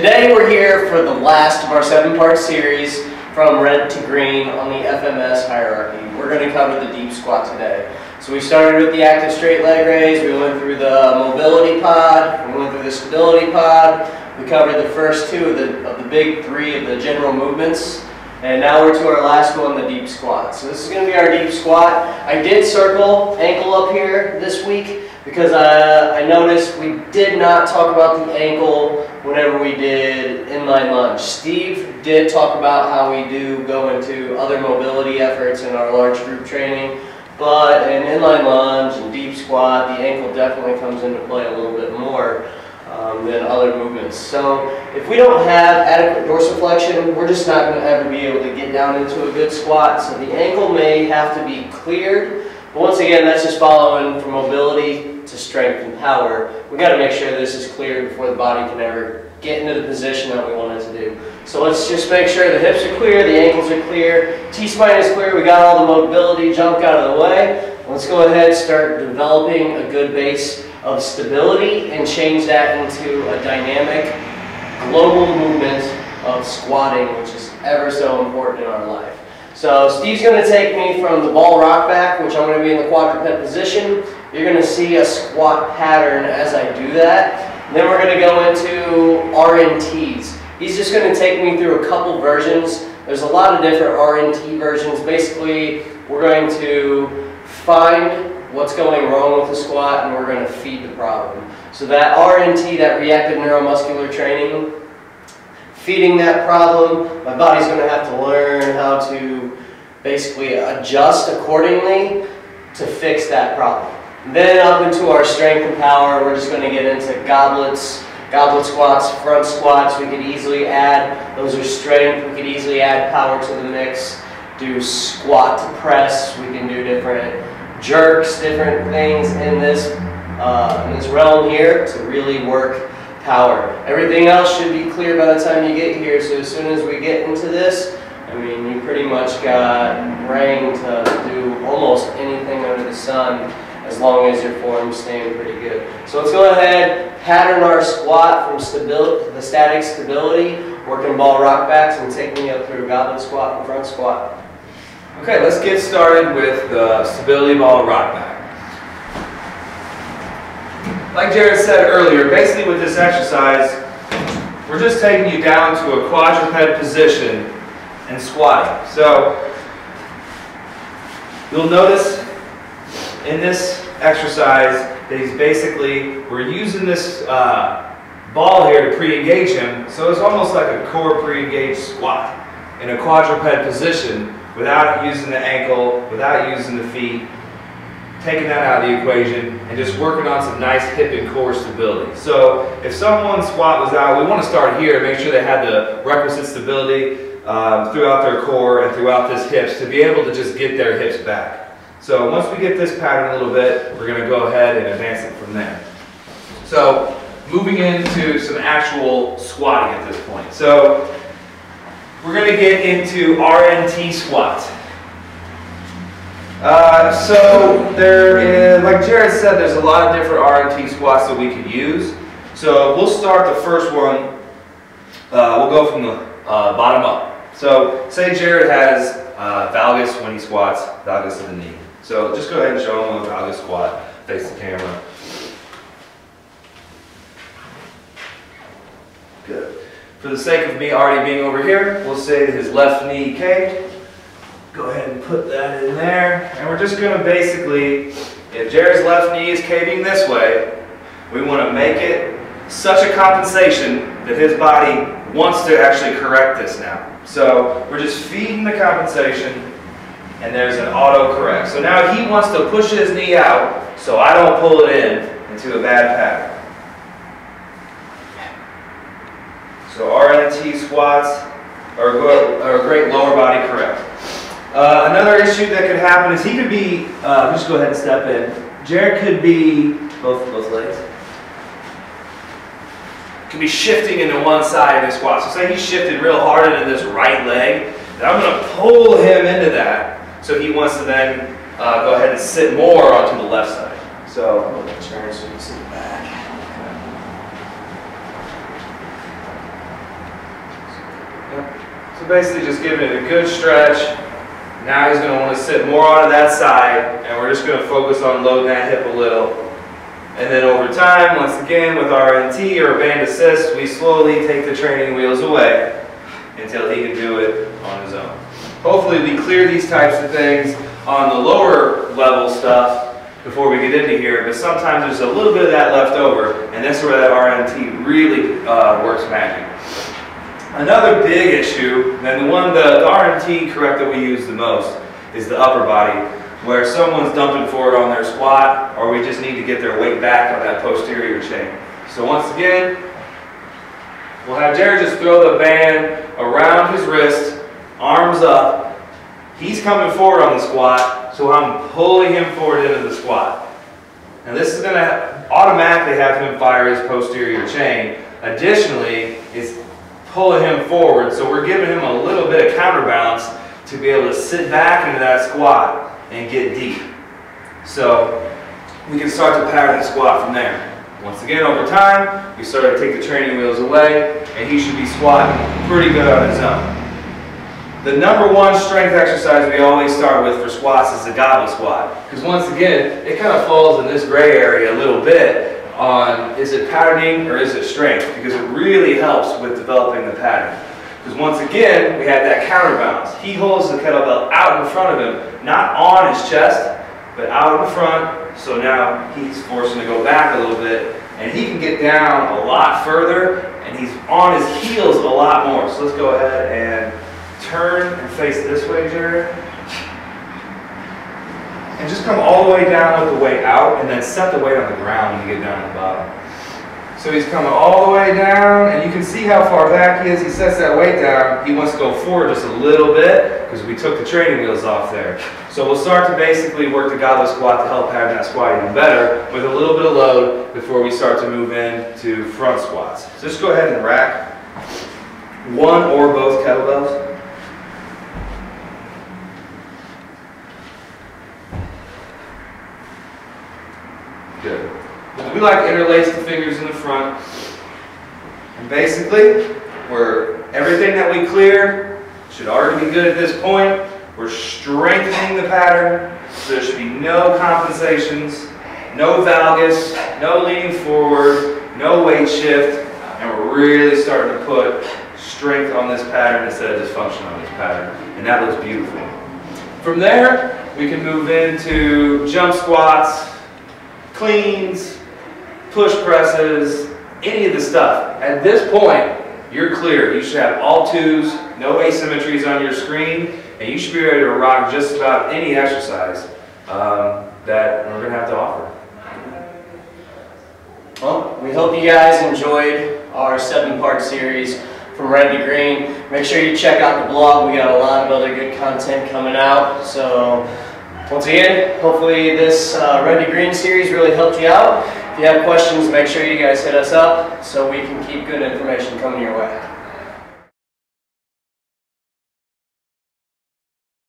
Today we're here for the last of our 7-part series from red to green on the FMS hierarchy. We're going to cover the deep squat today. So we started with the active straight leg raise, we went through the mobility pod, we went through the stability pod, we covered the first two of the big three of the general movements, and now we're to our last one, the deep squat. So this is going to be our deep squat. I did circle ankle up here this week because I noticed we did not talk about the ankle whenever we did inline lunge. Steve did talk about how we do go into other mobility efforts in our large group training, but in inline lunge and deep squat, the ankle definitely comes into play a little bit more than other movements. So if we don't have adequate dorsiflexion, we're just not going to ever be able to get down into a good squat. So the ankle may have to be cleared, but once again, that's just following from mobility to strength and power. We've got to make sure this is cleared before the body can ever get into the position that we want it to do. So let's just make sure the hips are clear, the ankles are clear, T-spine is clear, we got all the mobility jumped out of the way. Let's go ahead and start developing a good base of stability and change that into a dynamic global movement of squatting, which is ever so important in our life. So Steve's going to take me from the ball rock back, which I'm going to be in the quadruped position. You're going to see a squat pattern as I do that. And then we're going to go into RNTs. He's just going to take me through a couple versions. There's a lot of different RNT versions. Basically, we're going to find what's going wrong with the squat and we're going to feed the problem. So that RNT, that reactive neuromuscular training, feeding that problem, my body's going to have to learn how to basically adjust accordingly to fix that problem. Then up into our strength and power, we're just going to get into goblets, goblet squats, front squats. We could easily add, those are strength, we could easily add power to the mix, do squat to press, we can do different jerks, different things in this realm here to really work power. Everything else should be clear by the time you get here, so as soon as we get into this, I mean, you pretty much got rain to do almost anything under the sun as long as your form's staying pretty good. So let's go ahead, pattern our squat from stability, the static stability, working ball rock backs, and take me up through goblet squat and front squat. Okay, let's get started with the stability ball rock back. Like Jared said earlier, basically with this exercise, we're just taking you down to a quadruped position and squatting. So you'll notice in this exercise that we're using this ball here to pre-engage him, so it's almost like a core pre-engaged squat in a quadruped position without using the ankle, without using the feet, taking that out of the equation, and just working on some nice hip and core stability. So if someone's squat was out, we want to start here, make sure they had the requisite stability throughout their core and throughout this hips to be able to just get their hips back. So once we get this pattern a little bit, we're going to go ahead and advance it from there. So moving into some actual squatting at this point. So we're going to get into RNT squats. Like Jared said, there's a lot of different RNT squats that we could use. So we'll start the first one. We'll go from the bottom up. So say Jared has valgus when he squats, valgus to the knee. So just go ahead and show him a valgus squat, face the camera. Good. For the sake of me already being over here, we'll say that his left knee caved. Go ahead and put that in there. And we're just going to basically, if Jared's left knee is caving this way, we want to make it such a compensation that his body wants to actually correct this now. So we're just feeding the compensation, and there's an auto correct. So now he wants to push his knee out so I don't pull it into a bad pattern. So RNT squats are a great lower body correct. Another issue that could happen is he could be, just go ahead and step in. Jared could be, both legs, could be shifting into one side of the squat. So say he's shifted real hard into this right leg, and I'm going to pull him into that. So he wants to then go ahead and sit more onto the left side. So I'm going to turn so you can see the back. So basically just giving it a good stretch. Now he's going to want to sit more onto that side, and we're just going to focus on loading that hip a little. And then over time, once again, with RNT or a band assist, we slowly take the training wheels away until he can do it on his own. Hopefully we clear these types of things on the lower level stuff before we get into here, but sometimes there's a little bit of that left over, and that's where that RNT really works magic. Another big issue, and the RNT correct that we use the most, is the upper body, where someone's dumping forward on their squat, or we just need to get their weight back on that posterior chain. So once again, we'll have Jared just throw the band around his wrist, arms up. He's coming forward on the squat, so I'm pulling him forward into the squat. And this is going to automatically have him fire his posterior chain. Additionally, it's pulling him forward, so we're giving him a little bit of counterbalance to be able to sit back into that squat and get deep. So we can start to pattern the squat from there. Once again, over time, we start to take the training wheels away, and he should be squatting pretty good on his own. The number one strength exercise we always start with for squats is the goblet squat. Because once again, it kind of falls in this gray area a little bit on, is it patterning or is it strength? Because it really helps with developing the pattern. Because once again, we have that counterbalance. He holds the kettlebell out in front of him, not on his chest, but out in front. So now he's forcing to go back a little bit, and he can get down a lot further, and he's on his heels a lot more. So let's go ahead and turn and face this way, Jared. And just come all the way down with the weight out, and then set the weight on the ground when you get down to the bottom. So he's coming all the way down, and you can see how far back he is. He sets that weight down. He wants to go forward just a little bit because we took the training wheels off there. So we'll start to basically work the goblet squat to help pattern that squat even better with a little bit of load before we start to move into front squats. So just go ahead and rack one or both kettlebells. Good. We like to interlace the fingers in the front. And basically, everything that we clear should already be good at this point. We're strengthening the pattern, so there should be no compensations, no valgus, no leaning forward, no weight shift, and we're really starting to put strength on this pattern instead of dysfunction on this pattern, and that looks beautiful. From there, we can move into jump squats, cleans, push presses, any of the stuff. At this point, you're clear. You should have all twos, no asymmetries on your screen, and you should be ready to rock just about any exercise that we're going to have to offer. Well, we hope you guys enjoyed our 7-part series from Red to Green. Make sure you check out the blog. We got a lot of other good content coming out. So once again, hopefully this Red to Green series really helped you out. If you have questions, make sure you guys hit us up so we can keep good information coming your way.